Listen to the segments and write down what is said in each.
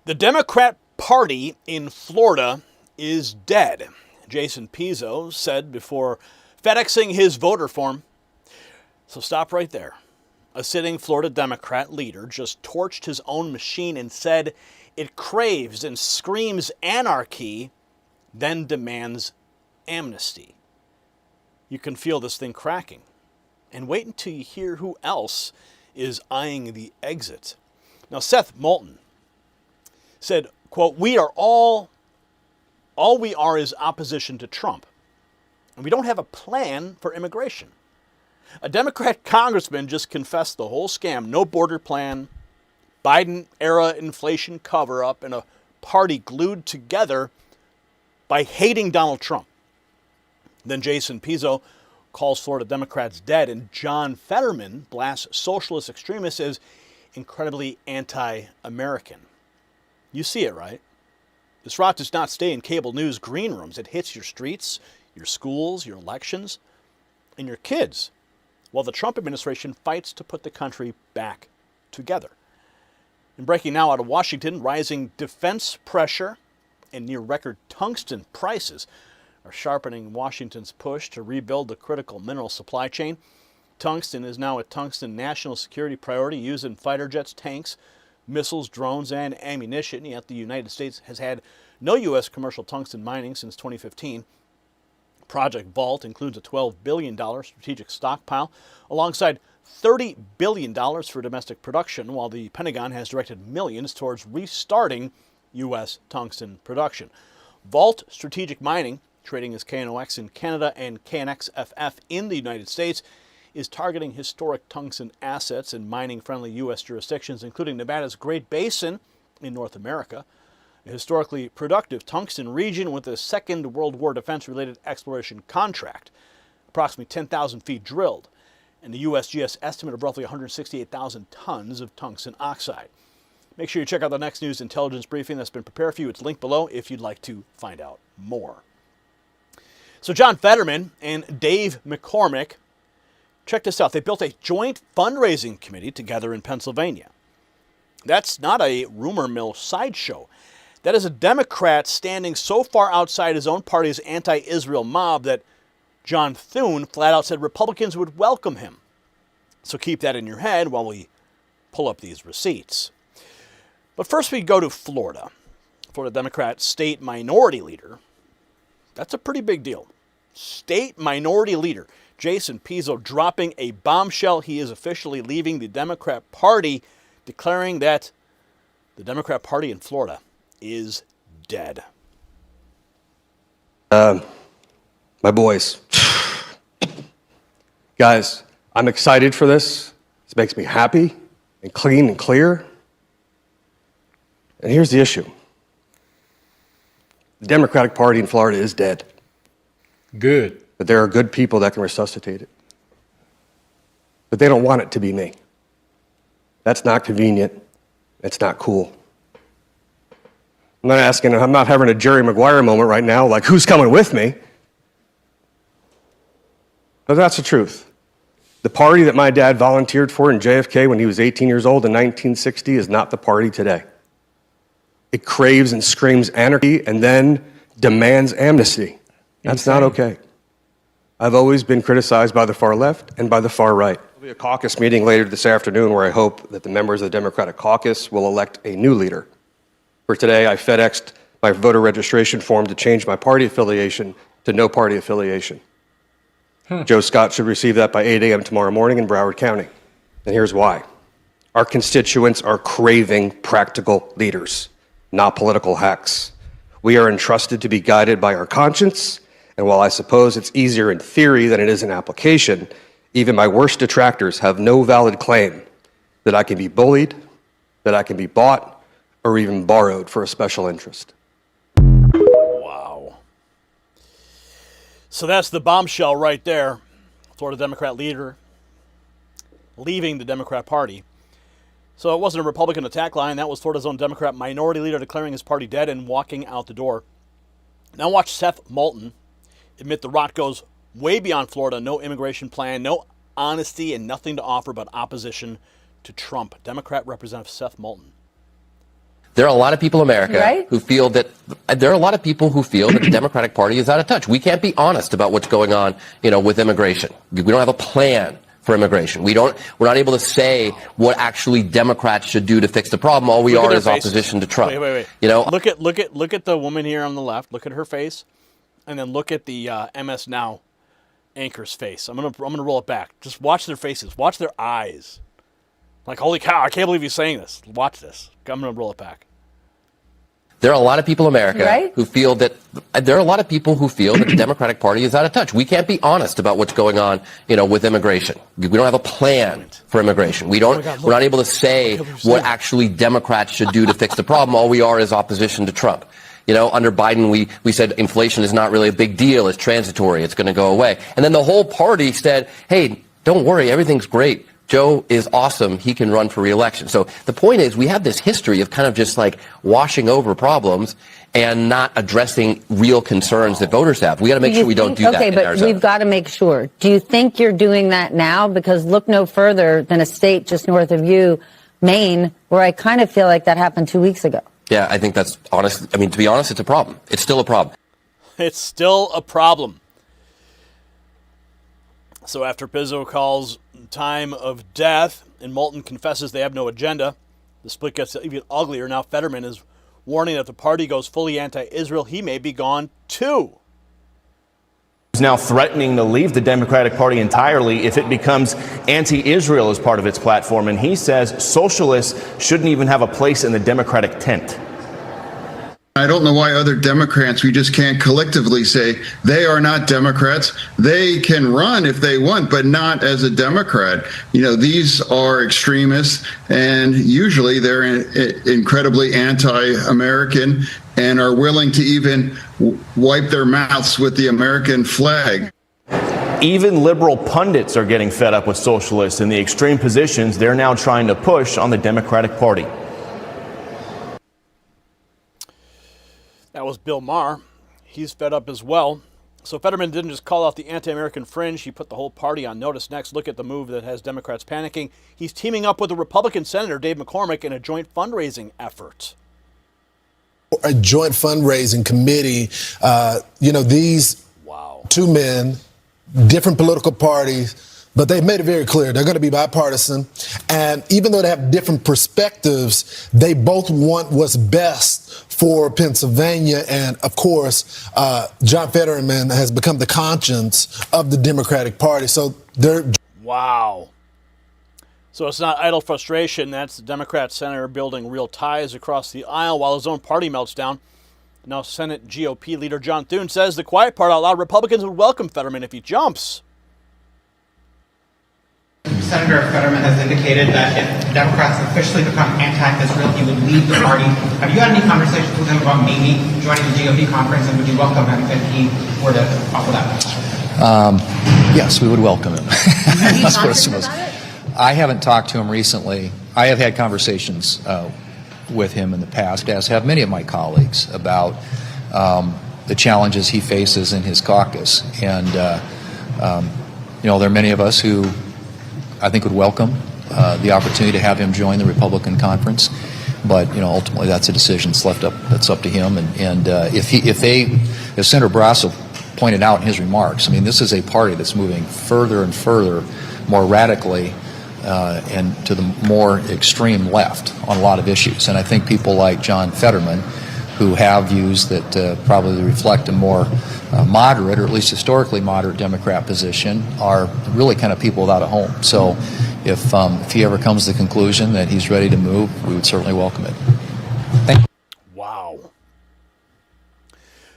The Democrat Party in Florida is dead, Jason Pizzo said before FedExing his voter form. So stop right there. A sitting Florida Democrat leader just torched his own machine and said it craves and screams anarchy, then demands amnesty. You can feel this thing cracking. And wait until you hear who else is eyeing the exit. Now, Seth Moulton said, quote, all we are is opposition to Trump. And we don't have a plan for immigration. A Democrat congressman just confessed the whole scam. No border plan, Biden-era inflation cover-up, and a party glued together by hating Donald Trump. Then Jason Pizzo calls Florida Democrats dead, and John Fetterman blasts socialist extremists as incredibly anti-American. You see it, right? This rot does not stay in cable news green rooms. It hits your streets, your schools, your elections, and your kids, while the Trump administration fights to put the country back together. And breaking now out of Washington, rising defense pressure and near-record tungsten prices are sharpening Washington's push to rebuild the critical mineral supply chain. Tungsten is now a tungsten national security priority used in fighter jets, tanks, missiles, drones, and ammunition, yet the United States has had no U.S. commercial tungsten mining since 2015. Project Vault includes a $12 billion strategic stockpile alongside $30 billion for domestic production, while the Pentagon has directed millions towards restarting U.S. tungsten production. Vault Strategic Mining, trading as KNOX in Canada and KNXFF in the United States, is targeting historic tungsten assets in mining-friendly U.S. jurisdictions, including Nevada's Great Basin in North America, a historically productive tungsten region with a Second World War defense-related exploration contract, approximately 10,000 feet drilled, and the USGS estimate of roughly 168,000 tons of tungsten oxide. Make sure you check out the next news intelligence briefing that's been prepared for you. It's linked below if you'd like to find out more. So John Fetterman and Dave McCormick, check this out. They built a joint fundraising committee together in Pennsylvania. That's not a rumor mill sideshow. That is a Democrat standing so far outside his own party's anti-Israel mob that John Thune flat out said Republicans would welcome him. So keep that in your head while we pull up these receipts. But first we go to Florida. Florida Democrat state minority leader. That's a pretty big deal. State minority leader Jason Pizzo dropping a bombshell. He is officially leaving the Democrat Party, declaring that the Democrat Party in Florida is dead. My boys. Guys, I'm excited for this. This makes me happy and clean and clear. And here's the issue. The Democratic Party in Florida is dead. Good. But there are good people that can resuscitate it. But they don't want it to be me. That's not convenient. It's not cool. I'm not having a Jerry Maguire moment right now, like who's coming with me? But that's the truth. The party that my dad volunteered for in JFK when he was 18 years old in 1960 is not the party today. It craves and screams anarchy and then demands amnesty. That's not okay. I've always been criticized by the far left and by the far right. There'll be a caucus meeting later this afternoon where I hope that the members of the Democratic caucus will elect a new leader. For today, I FedExed my voter registration form to change my party affiliation to no party affiliation. Joe Scott should receive that by 8 a.m. tomorrow morning in Broward County. And here's why. Our constituents are craving practical leaders, not political hacks. We are entrusted to be guided by our conscience, and while I suppose it's easier in theory than it is in application, even my worst detractors have no valid claim that I can be bullied, that I can be bought, or even borrowed for a special interest. Wow. So that's the bombshell right there. Florida Democrat leader leaving the Democrat Party. So it wasn't a Republican attack line. That was Florida's own Democrat minority leader declaring his party dead and walking out the door. Now watch Seth Moulton admit the rot goes way beyond Florida. No immigration plan, no honesty, and nothing to offer but opposition to Trump. Democrat Representative Seth Moulton. There are a lot of people in America Right? who feel that the Democratic Party is out of touch. We can't be honest about what's going on, with immigration. We don't have a plan for immigration. We're not able to say what actually Democrats should do to fix the problem. All we are is opposition to Trump. Wait. Look at the woman here on the left. Look at her face, and then look at the MS Now anchor's face. I'm gonna roll it back. Just watch their faces. Watch their eyes. Like, holy cow! I can't believe he's saying this. Watch this. I'm gonna roll it back. There are a lot of people in America Right? who feel that the Democratic Party is out of touch. We can't be honest about what's going on, with immigration. We don't have a plan for immigration. We're not able to say what actually Democrats should do to fix the problem. All we are is opposition to Trump. Under Biden, we said inflation is not really a big deal. It's transitory. It's going to go away. And then the whole party said, hey, don't worry. Everything's great. Joe is awesome. He can run for re-election. So the point is, we have this history of kind of just like washing over problems and not addressing real concerns that voters have. We got to make sure we don't do that. Okay, but we've got to make sure. Do you think you're doing that now? Because look no further than a state just north of you, Maine, where I kind of feel like that happened 2 weeks ago. Yeah, I think that's honest. I mean, to be honest, it's a problem. It's still a problem. It's still a problem. So after Pizzo calls time of death and Moulton confesses they have no agenda, the split gets even uglier. Now Fetterman is warning that if the party goes fully anti-Israel, he may be gone too. He's now threatening to leave the Democratic Party entirely if it becomes anti-Israel as part of its platform. And he says socialists shouldn't even have a place in the Democratic tent. I don't know why other Democrats, we just can't collectively say they are not Democrats. They can run if they want, but not as a Democrat. These are extremists, and usually they're incredibly anti-American and are willing to even wipe their mouths with the American flag. Even liberal pundits are getting fed up with socialists and the extreme positions they're now trying to push on the Democratic Party. That was Bill Maher. He's fed up as well. So Fetterman didn't just call out the anti-American fringe. He put the whole party on notice. Next, look at the move that has Democrats panicking. He's teaming up with the Republican Senator Dave McCormick in a joint fundraising effort. A joint fundraising committee. These two men, different political parties, but they've made it very clear they're going to be bipartisan. And even though they have different perspectives, they both want what's best for Pennsylvania. And, of course, John Fetterman has become the conscience of the Democratic Party. So they're... Wow. So it's not idle frustration. That's the Democrat senator building real ties across the aisle while his own party melts down. Now Senate GOP leader John Thune says the quiet part out loud, Republicans would welcome Fetterman if he jumps. Senator Fetterman has indicated that if Democrats officially become anti-Israel, he would leave the party. Have you had any conversations with him about maybe joining the GOP conference, and would you welcome him if he were to offer that? Yes, we would welcome him. I haven't talked to him recently. I have had conversations with him in the past, as have many of my colleagues, about the challenges he faces in his caucus. And, there are many of us who I think would welcome the opportunity to have him join the Republican conference. But, ultimately that's a decision that's up to him. And if Senator Barrasso pointed out in his remarks, this is a party that's moving further and further, more radically, and to the more extreme left on a lot of issues. And I think people like John Fetterman, who have views that probably reflect a more moderate, or at least historically moderate, Democrat position, are really kind of people without a home. So if he ever comes to the conclusion that he's ready to move, we would certainly welcome it. Thank you. Wow.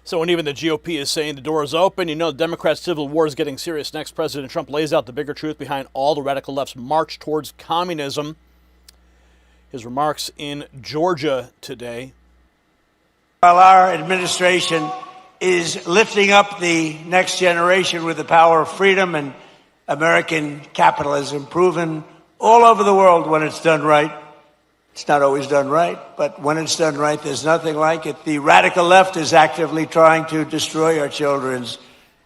So when even the GOP is saying the door is open, the Democrat civil war is getting serious. Next, President Trump lays out the bigger truth behind all the radical left's march towards communism. His remarks in Georgia today. While our administration is lifting up the next generation with the power of freedom and American capitalism, proven all over the world when it's done right. It's not always done right, but when it's done right, there's nothing like it. The radical left is actively trying to destroy our children's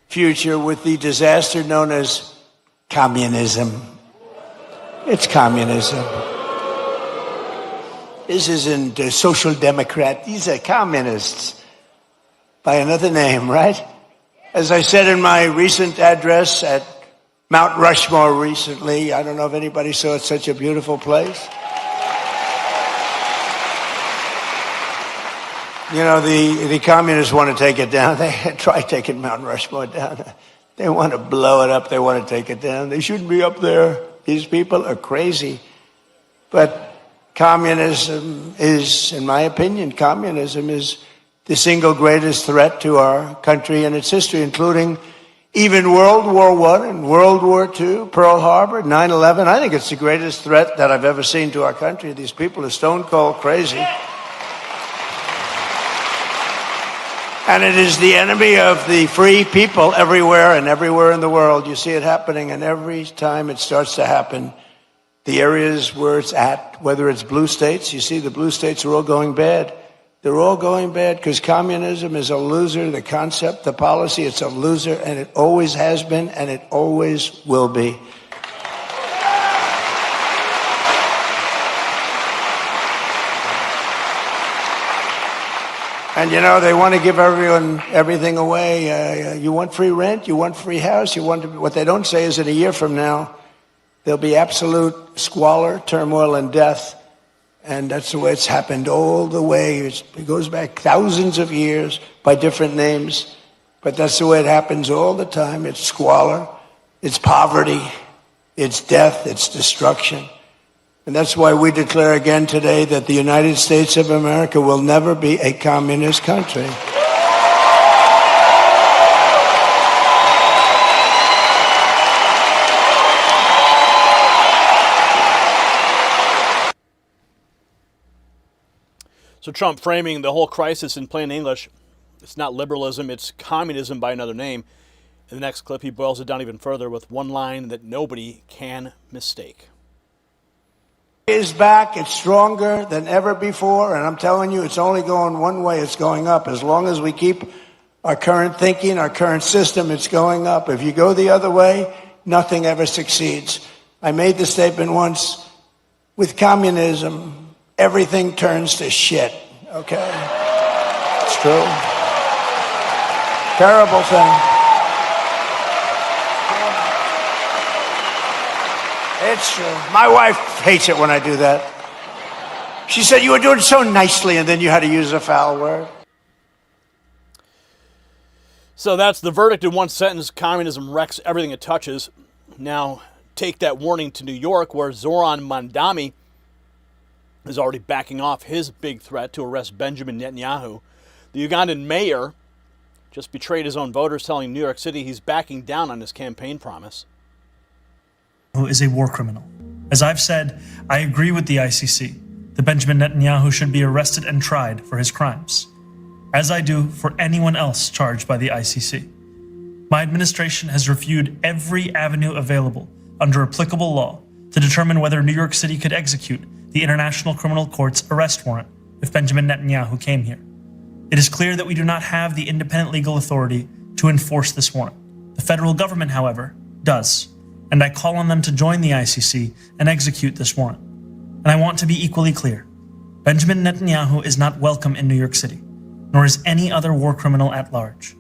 future with the disaster known as communism. It's communism. This isn't a social democrat. These are communists by another name, right? As I said in my recent address at Mount Rushmore recently, I don't know if anybody saw it, such a beautiful place. You know, the communists want to take it down. They try taking Mount Rushmore down. They want to blow it up. They want to take it down. They shouldn't be up there. These people are crazy. But communism is, in my opinion, communism is the single greatest threat to our country and its history, including even World War I and World War II, Pearl Harbor, 9/11. I think it's the greatest threat that I've ever seen to our country. These people are stone cold crazy. And it is the enemy of the free people everywhere and everywhere in the world. You see it happening, and every time it starts to happen, the areas where it's at, whether it's blue states, you see the blue states are all going bad. They're all going bad because communism is a loser. The concept, the policy, it's a loser, and it always has been, and it always will be. And, you know, they want to give everyone everything away. You want free rent, you want free house, you want to, what they don't say is in a year from now, there'll be absolute squalor, turmoil, and death. And that's the way it's happened all the way. It goes back thousands of years by different names. But that's the way it happens all the time. It's squalor, it's poverty, it's death, it's destruction. And that's why we declare again today that the United States of America will never be a communist country. So Trump framing the whole crisis in plain English, it's not liberalism, it's communism by another name. In the next clip, he boils it down even further with one line that nobody can mistake. Is back, it's stronger than ever before, and I'm telling you, it's only going one way, it's going up. As long as we keep our current thinking, our current system, it's going up. If you go the other way, nothing ever succeeds. I made the statement once, with communism, everything turns to shit, okay? It's true. Terrible thing. It's true. My wife hates it when I do that. She said, you were doing so nicely, and then you had to use a foul word. So that's the verdict in one sentence. Communism wrecks everything it touches. Now, take that warning to New York, where Zoran Mandami is already backing off his big threat to arrest Benjamin Netanyahu. The Ugandan mayor just betrayed his own voters, telling New York City he's backing down on his campaign promise. Who is a war criminal. As I've said, I agree with the ICC that Benjamin Netanyahu should be arrested and tried for his crimes, as I do for anyone else charged by the ICC. My administration has reviewed every avenue available under applicable law to determine whether New York City could execute the International Criminal Court's arrest warrant if Benjamin Netanyahu came here. It is clear that we do not have the independent legal authority to enforce this warrant. The federal government, however, does. And I call on them to join the ICC and execute this warrant. And I want to be equally clear. Benjamin Netanyahu is not welcome in New York City, nor is any other war criminal at large.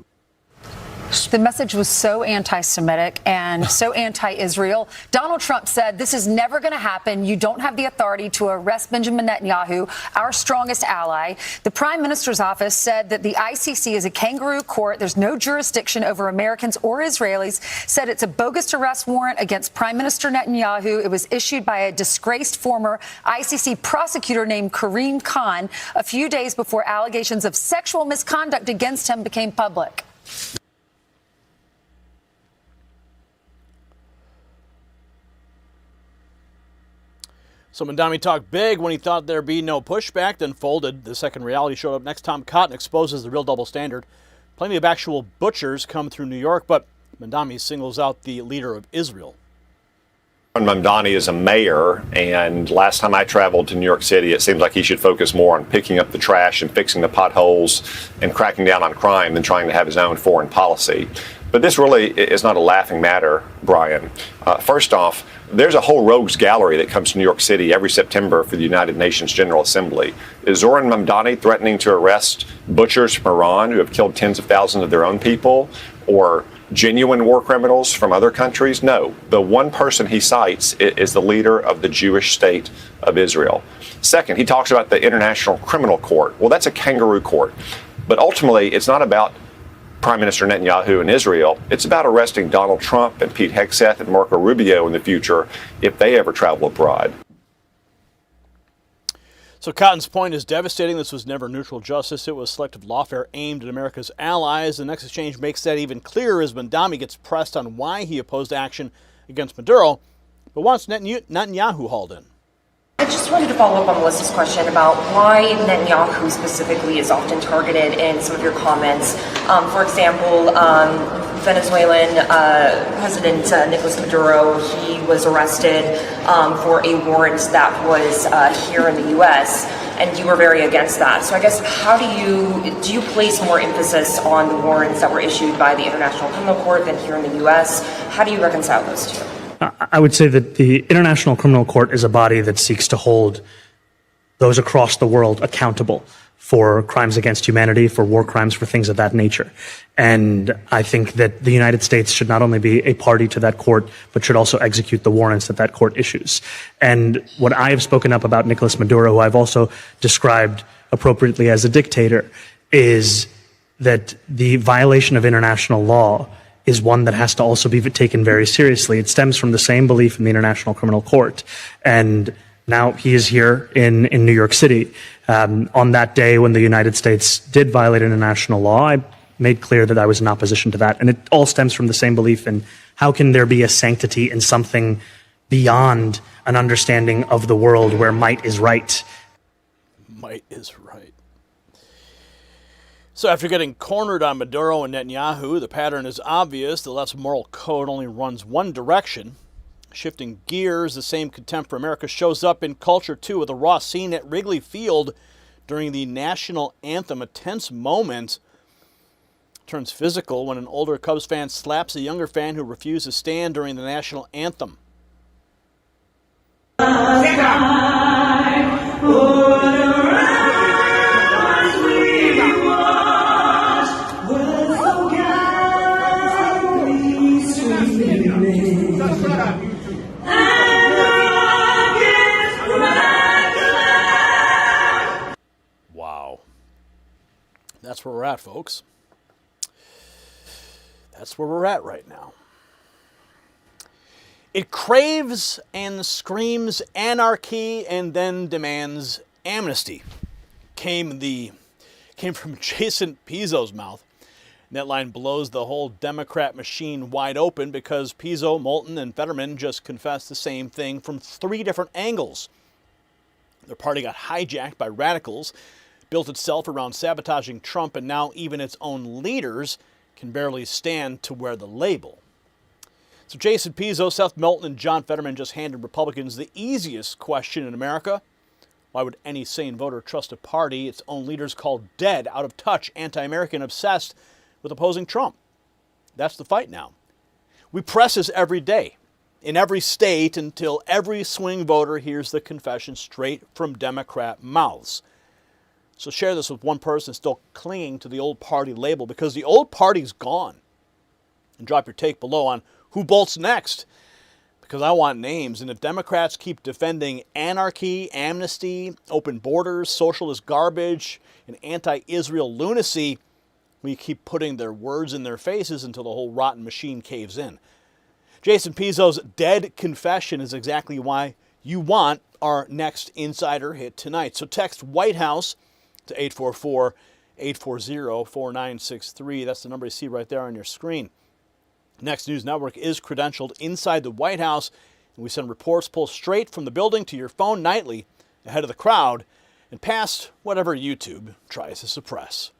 The message was so anti-Semitic and so anti-Israel. Donald Trump said, this is never going to happen. You don't have the authority to arrest Benjamin Netanyahu, our strongest ally. The Prime Minister's office said that the ICC is a kangaroo court. There's no jurisdiction over Americans or Israelis. Said it's a bogus arrest warrant against Prime Minister Netanyahu. It was issued by a disgraced former ICC prosecutor named Karim Khan a few days before allegations of sexual misconduct against him became public. So Mandami talked big when he thought there'd be no pushback, then folded. The second reality showed up next. Tom Cotton exposes the real double standard. Plenty of actual butchers come through New York, but Mandami singles out the leader of Israel. Mamdani is a mayor, and last time I traveled to New York City, it seems like he should focus more on picking up the trash and fixing the potholes and cracking down on crime than trying to have his own foreign policy. But this really is not a laughing matter, Brian. First off, there's a whole rogues gallery that comes to New York City every September for the United Nations General Assembly. Is Zoran Mamdani threatening to arrest butchers from Iran who have killed tens of thousands of their own people, or genuine war criminals from other countries? No. The one person he cites is the leader of the Jewish state of Israel. Second, he talks about the International Criminal Court. Well, that's a kangaroo court. But ultimately, it's not about Prime Minister Netanyahu in Israel. It's about arresting Donald Trump and Pete Hegseth and Marco Rubio in the future if they ever travel abroad. So Cotton's point is devastating. This was never neutral justice. It was selective lawfare aimed at America's allies. The next exchange makes that even clearer as Mamdani gets pressed on why he opposed action against Maduro, but wants Netanyahu hauled in. I just wanted to follow up on Melissa's question about why Netanyahu specifically is often targeted in some of your comments. For example, Venezuelan President Nicolas Maduro, he was arrested for a warrant that was here in the U.S., and you were very against that. So I guess how do you place more emphasis on the warrants that were issued by the International Criminal Court than here in the U.S.? How do you reconcile those two? I would say that the International Criminal Court is a body that seeks to hold those across the world accountable for crimes against humanity, for war crimes, for things of that nature. And I think that the United States should not only be a party to that court, but should also execute the warrants that that court issues. And what I have spoken up about Nicolas Maduro, who I've also described appropriately as a dictator, is that the violation of international law is one that has to also be taken very seriously. It stems from the same belief in the International Criminal Court. And now he is here in New York City. On that day when the United States did violate international law, I made clear that I was in opposition to that. And it all stems from the same belief in how can there be a sanctity in something beyond an understanding of the world where might is right. Might is right. So after getting cornered on Maduro and Netanyahu, the pattern is obvious. The left's moral code only runs one direction. Shifting gears, the same contempt for America shows up in culture, too, with a raw scene at Wrigley Field during the national anthem. A tense moment turns physical when an older Cubs fan slaps a younger fan who refused to stand during the national anthem. Wow. That's where we're at, folks. That's where we're at right now. It craves and screams anarchy and then demands amnesty. Came from Jason Pizzo's mouth. And that line blows the whole Democrat machine wide open because Pizzo, Moulton, and Fetterman just confessed the same thing from three different angles. Their party got hijacked by radicals, built itself around sabotaging Trump, and now even its own leaders can barely stand to wear the label. So Jason Pizzo, Seth Moulton, and John Fetterman just handed Republicans the easiest question in America. Why would any sane voter trust a party its own leaders called dead, out of touch, anti-American, obsessed with opposing Trump? That's the fight now. We press this every day, in every state, until every swing voter hears the confession straight from Democrat mouths. So share this with one person still clinging to the old party label, because the old party's gone. And drop your take below on who bolts next, because I want names. And if Democrats keep defending anarchy, amnesty, open borders, socialist garbage, and anti-Israel lunacy, we keep putting their words in their faces until the whole rotten machine caves in. Jason Pizzo's dead confession is exactly why you want our next Insider Hit tonight. So text White House to 844-840-4963. That's the number you see right there on your screen. Next News Network is credentialed inside the White House, and we send reports pulled straight from the building to your phone nightly, ahead of the crowd, and past whatever YouTube tries to suppress.